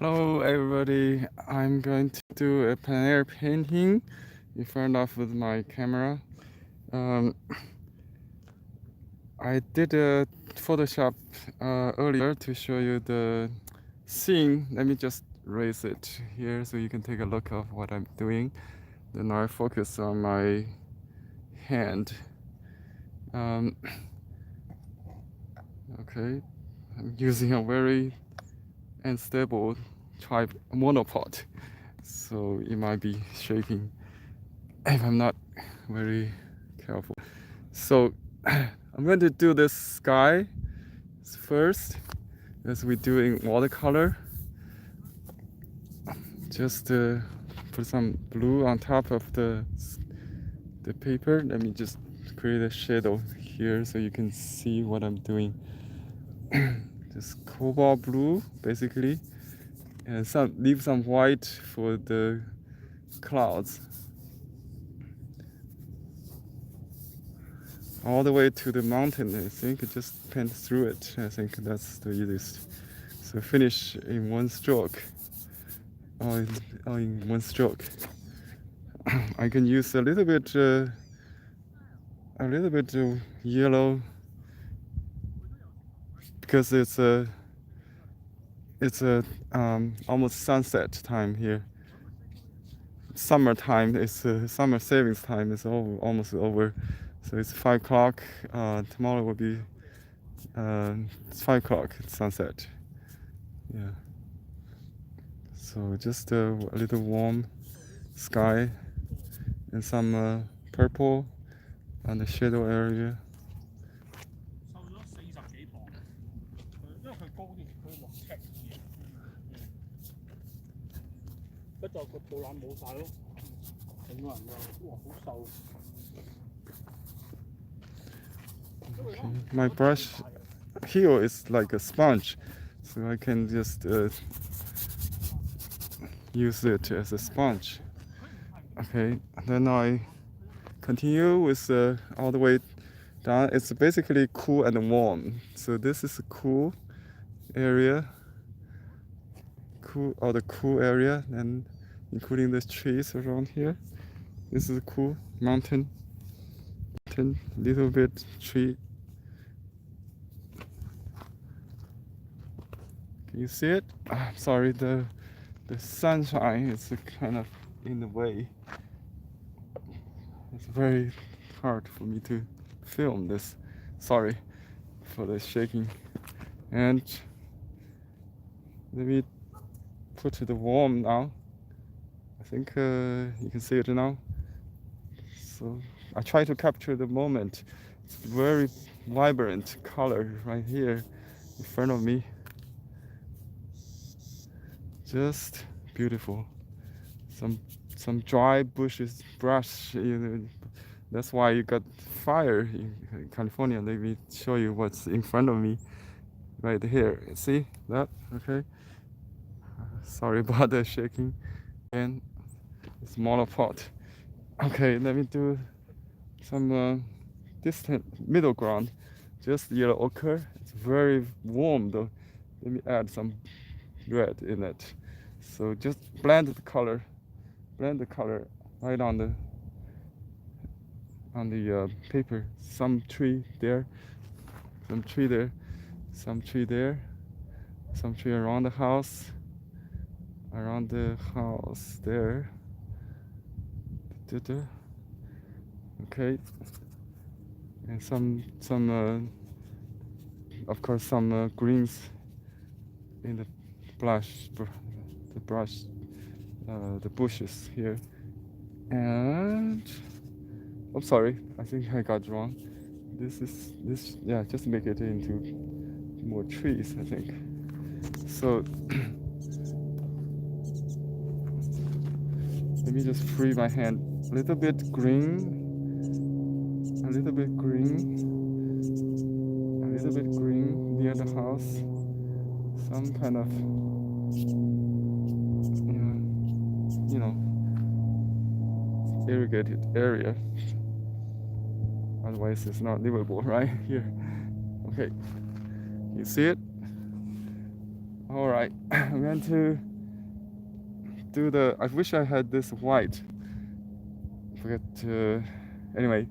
Hello everybody, I'm going to do a plein air painting in front of with my camera. I did a Photoshop earlier to show you the scene. Let me just raise it here so you can take a look of what I'm doing. Then I focus on my hand. Okay, I'm using a very unstable type monopod, so it might be shaking if I'm not very careful. So I'm going to do this sky first, as we're doing watercolor. Just put some blue on top of the paper. Let me just create a shadow here so you can see what I'm doing. Just cobalt blue basically, and leave some white for the clouds. All the way to the mountain, I think. Just paint through it. I think that's the easiest. So finish in one stroke. All in one stroke. I can use a little bit yellow because it's almost sunset time here. Summertime is summer savings time is almost over. So it's 5 o'clock. Tomorrow will be it's 5 o'clock. It's sunset. Yeah. So just a little warm sky and some purple on the shadow area. Okay. My brush heel is like a sponge, so I can just use it as a sponge. Okay, then I continue with all the way down. It's basically cool and warm. So this is a cool area, the cool area, and including the trees around here. This is a cool mountain, little bit tree. Can you see it? Sorry, the sunshine is kind of in the way. It's very hard for me to film this. Sorry for the shaking. And let me put the warm now. I think you can see it now. So I try to capture the moment. It's very vibrant color right here in front of me. Just beautiful. Some dry bushes brush. That's why you got fire in California. Let me show you what's in front of me right here. See that? Okay. Sorry about the shaking. And smaller pot. Okay, let me do some distant middle ground. Just yellow ochre. It's very warm though. Let me add some red in it. So just blend the color right on the paper. Some tree there, some tree there, some tree there, some tree around the house there. Okay, and some of course some greens in the the bushes here. And I'm sorry, I think I got wrong. Yeah, just make it into more trees, I think. So let me just free my hand. A little bit green, a little bit green, a little bit green near the house. Some kind of, irrigated area. Otherwise, it's not livable, right? Here. Okay. You see it? All right. I'm going to do the. I wish I had this white. Forget. Anyway,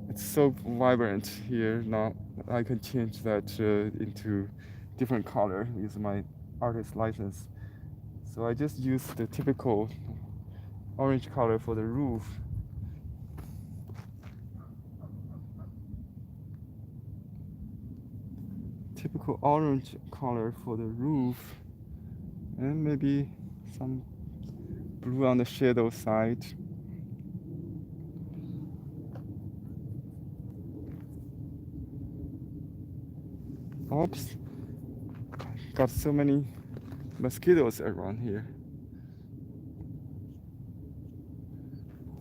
it's so vibrant here now. I can change that into different color with my artist license. So I just use the typical orange color for the roof. Typical orange color for the roof, and maybe some blue on the shadow side. Oops, got so many mosquitoes around here.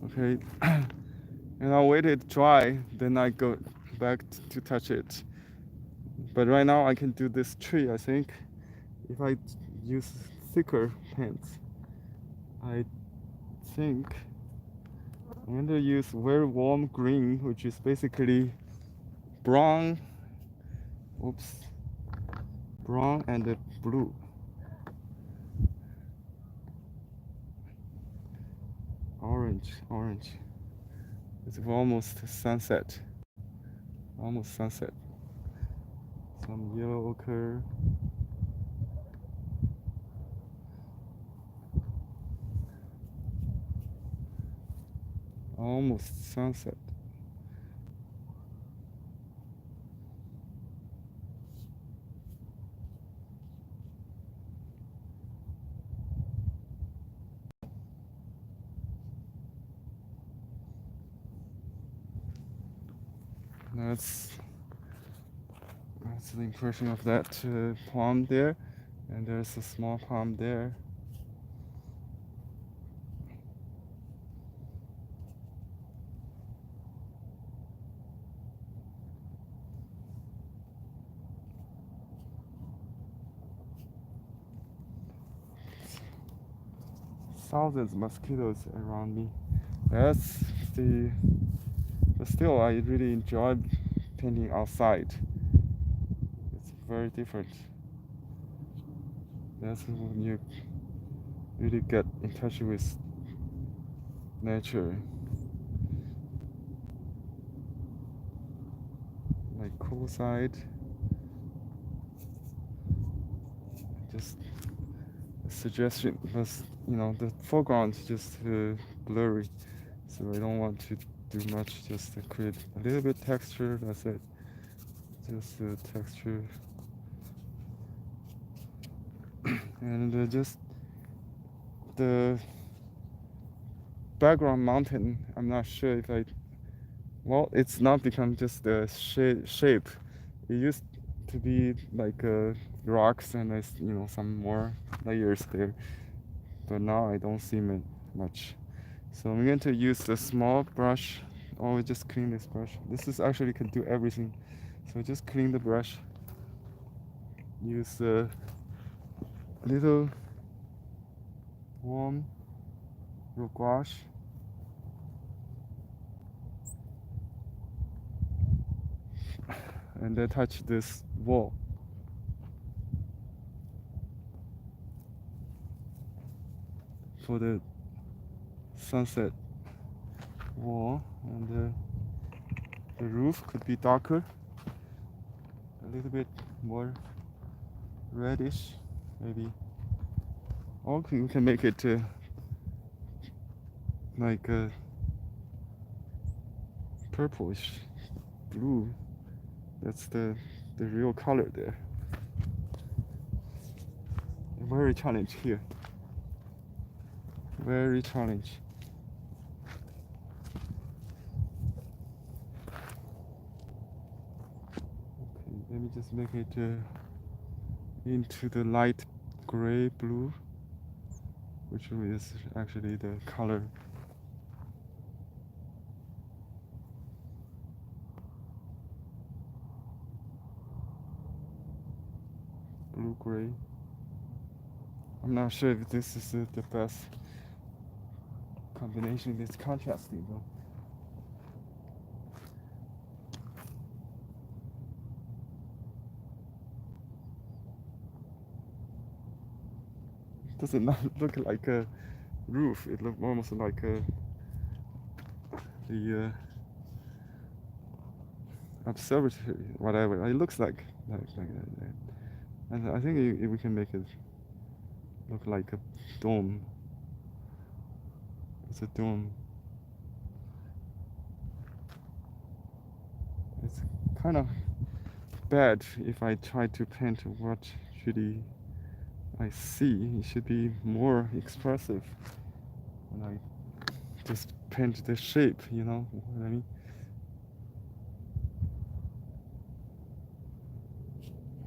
Okay, and I'll wait it dry, then I go back to touch it. But right now I can do this tree, I think. If I use thicker paints, I think I'm going to use very warm green, which is basically brown. Oops, brown and blue. Orange. It's almost sunset. Almost sunset. Some yellow ochre. Almost sunset. That's the impression of that palm there, and there's a small palm there. Thousands of mosquitoes around me. That's the. But still, I really enjoy painting outside. It's very different. That's when you really get in touch with nature. Like cool side. Just a suggestion was, the foreground is just blurry, so I don't want to do much. Just to create a little bit texture. That's it. Just texture, and just the background mountain. I'm not sure if I. Well, it's not become just the shape. It used to be like rocks and some more layers there, but now I don't see much. So I'm going to use the small brush, or just clean this brush. This is actually can do everything. So just clean the brush. Use a little warm gouache. And then touch this wall. For the sunset wall, and the roof could be darker, a little bit more reddish, maybe. Or we can make it like a purplish blue. That's the real color there. Very challenge here. Very challenge. Okay, let me just make it into the light gray blue, which is actually the color. Blue gray. I'm not sure if this is the best combination. It's contrasting though. doesn't not look like a roof. It looks almost like the observatory, whatever. It looks like that. And I think we can make it look like a dome. It's a dome. It's kind of bad if I try to paint what really I see. It should be more expressive. And I just paint the shape, you know what I mean?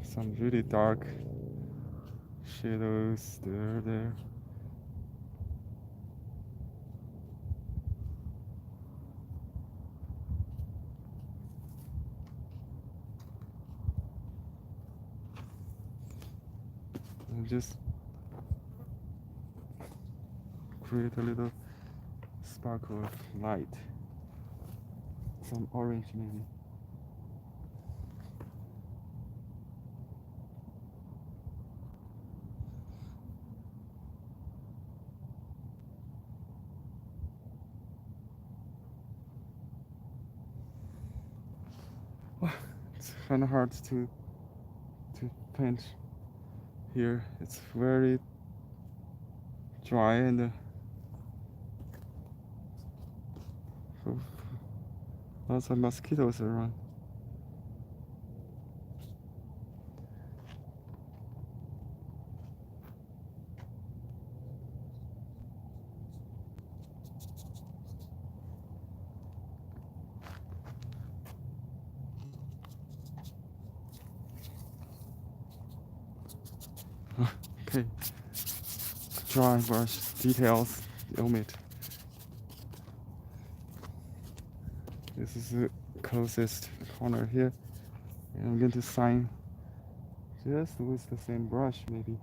Some really dark shadows there. And just create a little sparkle of light. Some orange maybe. It's kind of hard to paint here. It's very dry and lots of mosquitoes around. Okay, dry brush details, omit. This is the closest corner here. And I'm going to sign just with the same brush maybe.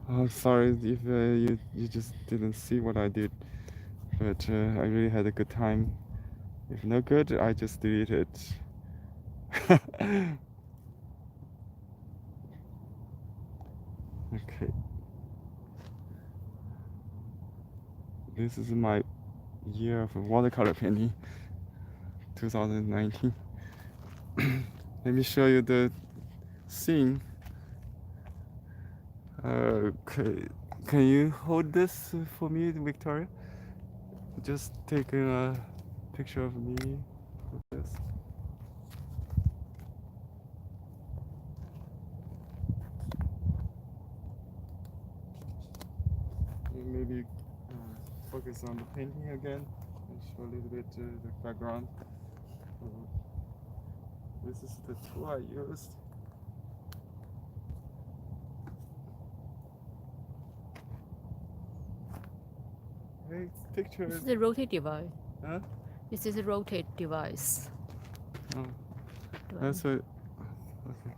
Oh, sorry if you just didn't see what I did, but I really had a good time. If no good, I just delete it. Okay. This is my year of watercolor painting, 2019. Let me show you the scene. Okay. Can you hold this for me, Victoria? Just taking a picture of me with this. And maybe focus on the painting again and show a little bit the background. This is the tool I used. Hey, picture. This is a rotate device. Huh? This is a rotate device. Oh, that's it. Okay.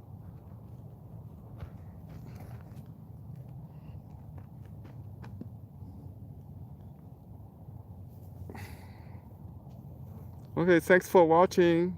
Okay, thanks for watching.